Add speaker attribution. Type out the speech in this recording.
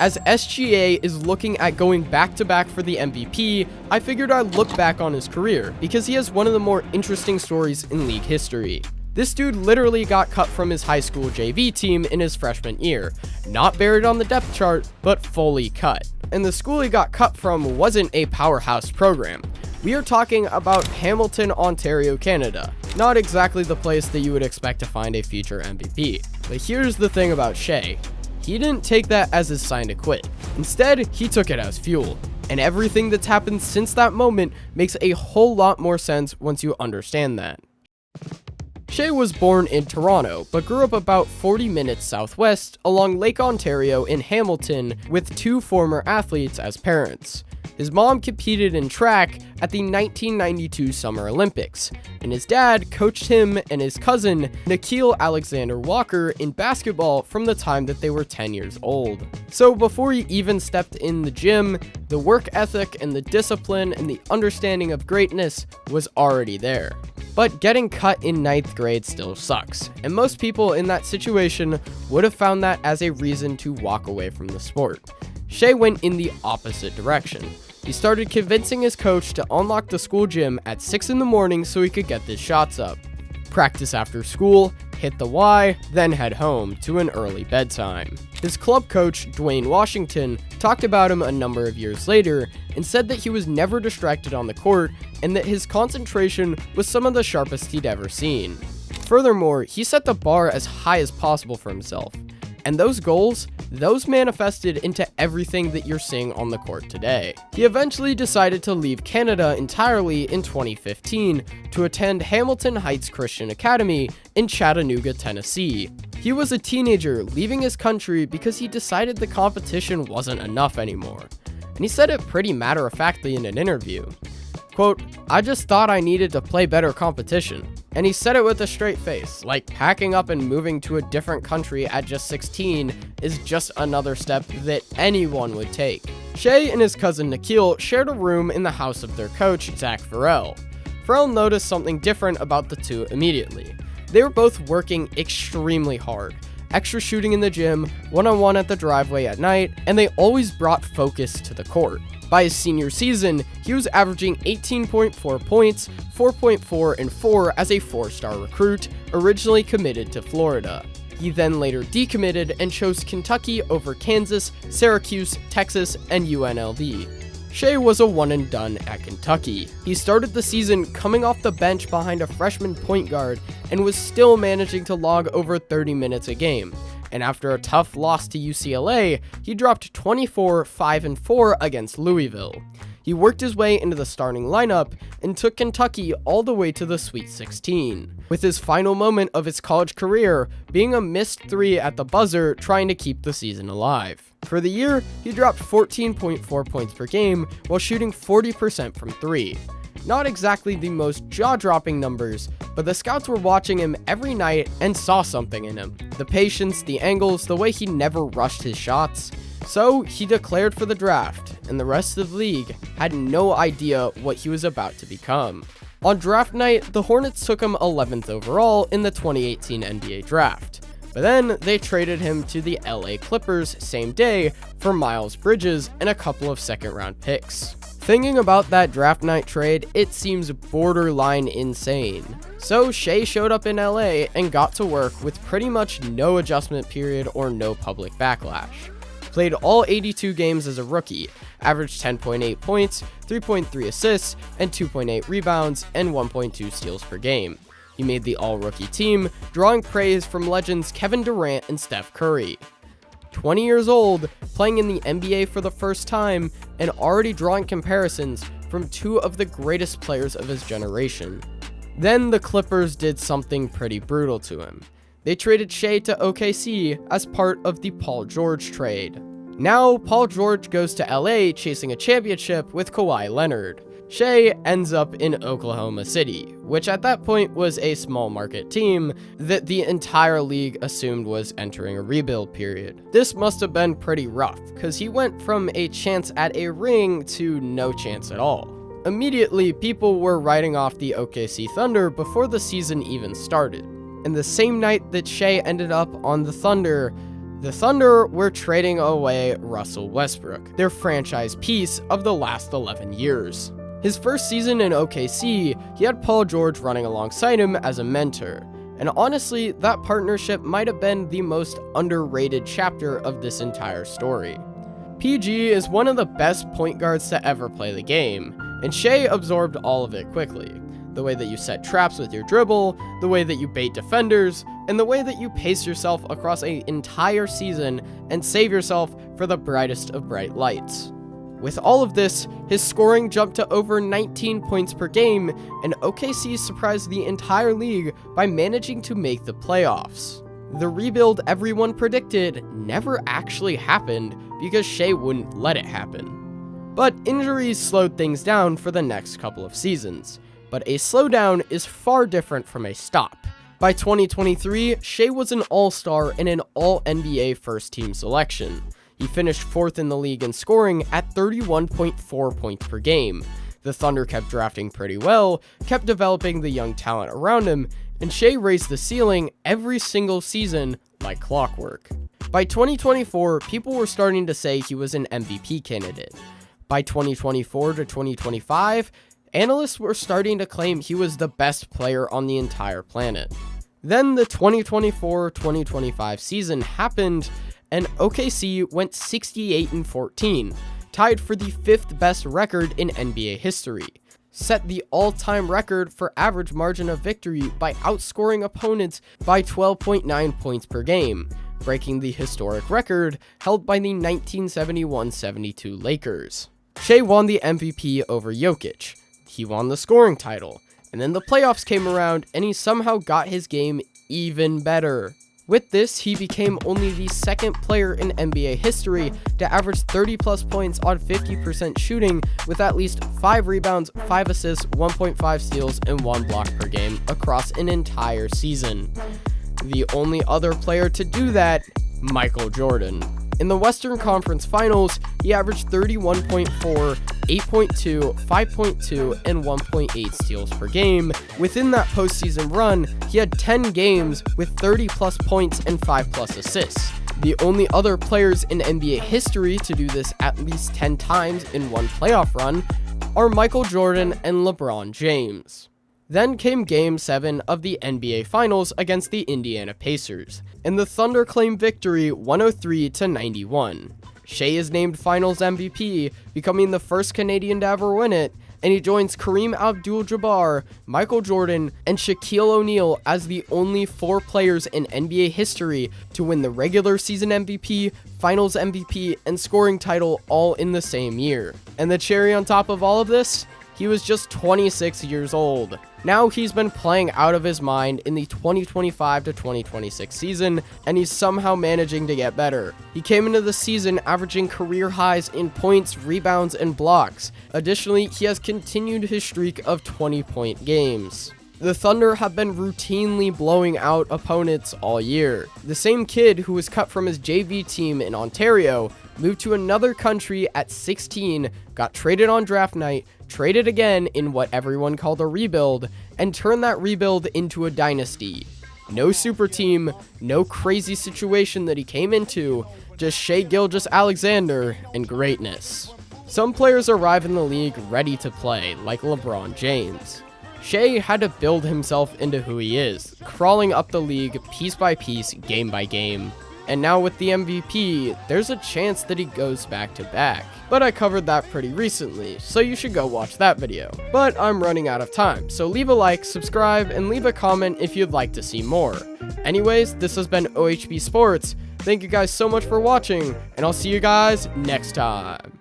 Speaker 1: As SGA is looking at going back-to-back for the MVP, I figured I'd look back on his career, because he has one of the more interesting stories in league history. This dude literally got cut from his high school JV team in his freshman year, not buried on the depth chart, but fully cut. And the school he got cut from wasn't a powerhouse program. We are talking about Hamilton, Ontario, Canada. Not exactly the place that you would expect to find a future MVP. But here's the thing about Shai. He didn't take that as his sign to quit. Instead, he took it as fuel. And everything that's happened since that moment makes a whole lot more sense once you understand that. Shai was born in Toronto, but grew up about 40 minutes southwest along Lake Ontario in Hamilton with two former athletes as parents. His mom competed in track at the 1992 Summer Olympics, and his dad coached him and his cousin, Nikhil Alexander Walker, in basketball from the time that they were 10 years old. So before he even stepped in the gym, the work ethic and the discipline and the understanding of greatness was already there. But getting cut in 9th grade still sucks, and most people in that situation would have found that as a reason to walk away from the sport. Shai went in the opposite direction. He started convincing his coach to unlock the school gym at 6 in the morning so he could get his shots up. Practice after school, hit the Y, then head home to an early bedtime. His club coach, Dwayne Washington, talked about him a number of years later and said that he was never distracted on the court and that his concentration was some of the sharpest he'd ever seen. Furthermore, he set the bar as high as possible for himself. And those goals, those manifested into everything that you're seeing on the court today. He eventually decided to leave Canada entirely in 2015 to attend Hamilton Heights Christian Academy in Chattanooga, Tennessee. He was a teenager leaving his country because he decided the competition wasn't enough anymore. And he said it pretty matter-of-factly in an interview. Quote, "I just thought I needed to play better competition." And he said it with a straight face, like packing up and moving to a different country at just 16 is just another step that anyone would take. Shai and his cousin Nikhil shared a room in the house of their coach, Zach Farrell. Farrell noticed something different about the two immediately. They were both working extremely hard, extra shooting in the gym, one-on-one at the driveway at night, and they always brought focus to the court. By his senior season, he was averaging 18.4 points, 4.4 and 4 as a 4-star recruit, originally committed to Florida. He then later decommitted and chose Kentucky over Kansas, Syracuse, Texas, and UNLV. Shai was a one and done at Kentucky. He started the season coming off the bench behind a freshman point guard and was still managing to log over 30 minutes a game. And after a tough loss to UCLA, he dropped 24, 5 and 4 against Louisville. He worked his way into the starting lineup and took Kentucky all the way to the Sweet 16, with his final moment of his college career being a missed 3 at the buzzer trying to keep the season alive. For the year, he dropped 14.4 points per game while shooting 40% from 3. Not exactly the most jaw-dropping numbers, but the scouts were watching him every night and saw something in him. The patience, the angles, the way he never rushed his shots. So he declared for the draft, and the rest of the league had no idea what he was about to become. On draft night, the Hornets took him 11th overall in the 2018 NBA draft. But then they traded him to the LA Clippers same day for Miles Bridges and a couple of second-round picks. Thinking about that draft night trade, it seems borderline insane. So Shai showed up in LA and got to work with pretty much no adjustment period or no public backlash. Played all 82 games as a rookie, averaged 10.8 points, 3.3 assists, and 2.8 rebounds, and 1.2 steals per game. He made the all-rookie team, drawing praise from legends Kevin Durant and Steph Curry. 20 years old, playing in the NBA for the first time, and already drawing comparisons from two of the greatest players of his generation. Then the Clippers did something pretty brutal to him. They traded Shai to OKC as part of the Paul George trade. Now, Paul George goes to LA chasing a championship with Kawhi Leonard. Shai ends up in Oklahoma City, which at that point was a small market team that the entire league assumed was entering a rebuild period. This must have been pretty rough, because he went from a chance at a ring to no chance at all. Immediately, people were writing off the OKC Thunder before the season even started. And the same night that Shai ended up on the Thunder, The Thunder were trading away Russell Westbrook, their franchise piece of the last 11 years. His first season in OKC, he had Paul George running alongside him as a mentor, and honestly, that partnership might have been the most underrated chapter of this entire story. PG is one of the best point guards to ever play the game, and Shai absorbed all of it quickly. The way that you set traps with your dribble, the way that you bait defenders, and the way that you pace yourself across an entire season and save yourself for the brightest of bright lights. With all of this, his scoring jumped to over 19 points per game, and OKC surprised the entire league by managing to make the playoffs. The rebuild everyone predicted never actually happened because Shai wouldn't let it happen. But injuries slowed things down for the next couple of seasons. But a slowdown is far different from a stop. By 2023, Shai was an all-star and an all-NBA first-team selection. He finished 4th in the league in scoring at 31.4 points per game. The Thunder kept drafting pretty well, kept developing the young talent around him, and Shai raised the ceiling every single season like clockwork. By 2024, people were starting to say he was an MVP candidate. By 2024 to 2025, analysts were starting to claim he was the best player on the entire planet. Then the 2024-2025 season happened, and OKC went 68-14, tied for the 5th best record in NBA history, set the all-time record for average margin of victory by outscoring opponents by 12.9 points per game, breaking the historic record held by the 1971-72 Lakers. Shai won the MVP over Jokic. He won the scoring title, and then the playoffs came around and he somehow got his game even better. With this, he became only the 2nd player in NBA history to average 30 plus points on 50% shooting with at least 5 rebounds, 5 assists, 1.5 steals, and 1 block per game across an entire season. The only other player to do that, Michael Jordan. In the Western Conference Finals, he averaged 31.4, 8.2, 5.2, and 1.8 steals per game. Within that postseason run, he had 10 games with 30 plus points and 5 plus assists. The only other players in NBA history to do this at least 10 times in one playoff run are Michael Jordan and LeBron James. Then came Game 7 of the NBA Finals against the Indiana Pacers, and the Thunder claimed victory 103-91. Shai is named Finals MVP, becoming the first Canadian to ever win it, and he joins Kareem Abdul-Jabbar, Michael Jordan, and Shaquille O'Neal as the only 4 players in NBA history to win the regular season MVP, Finals MVP, and scoring title all in the same year. And the cherry on top of all of this? He was just 26 years old. Now he's been playing out of his mind in the 2025 to 2026 season, and he's somehow managing to get better. He came into the season averaging career highs in points, rebounds, and blocks. Additionally, he has continued his streak of 20-point games. The Thunder have been routinely blowing out opponents all year. The same kid who was cut from his JV team in Ontario moved to another country at 16, got traded on draft night, traded again in what everyone called a rebuild, and turned that rebuild into a dynasty. No super team, no crazy situation that he came into, just Shai Gilgeous-Alexander and greatness. Some players arrive in the league ready to play, like LeBron James. Shai had to build himself into who he is, crawling up the league piece by piece, game by game. And now with the MVP, there's a chance that he goes back to back. But I covered that pretty recently, so you should go watch that video. But I'm running out of time, so leave a like, subscribe, and leave a comment if you'd like to see more. Anyways, this has been OHB Sports. Thank you guys so much for watching, and I'll see you guys next time.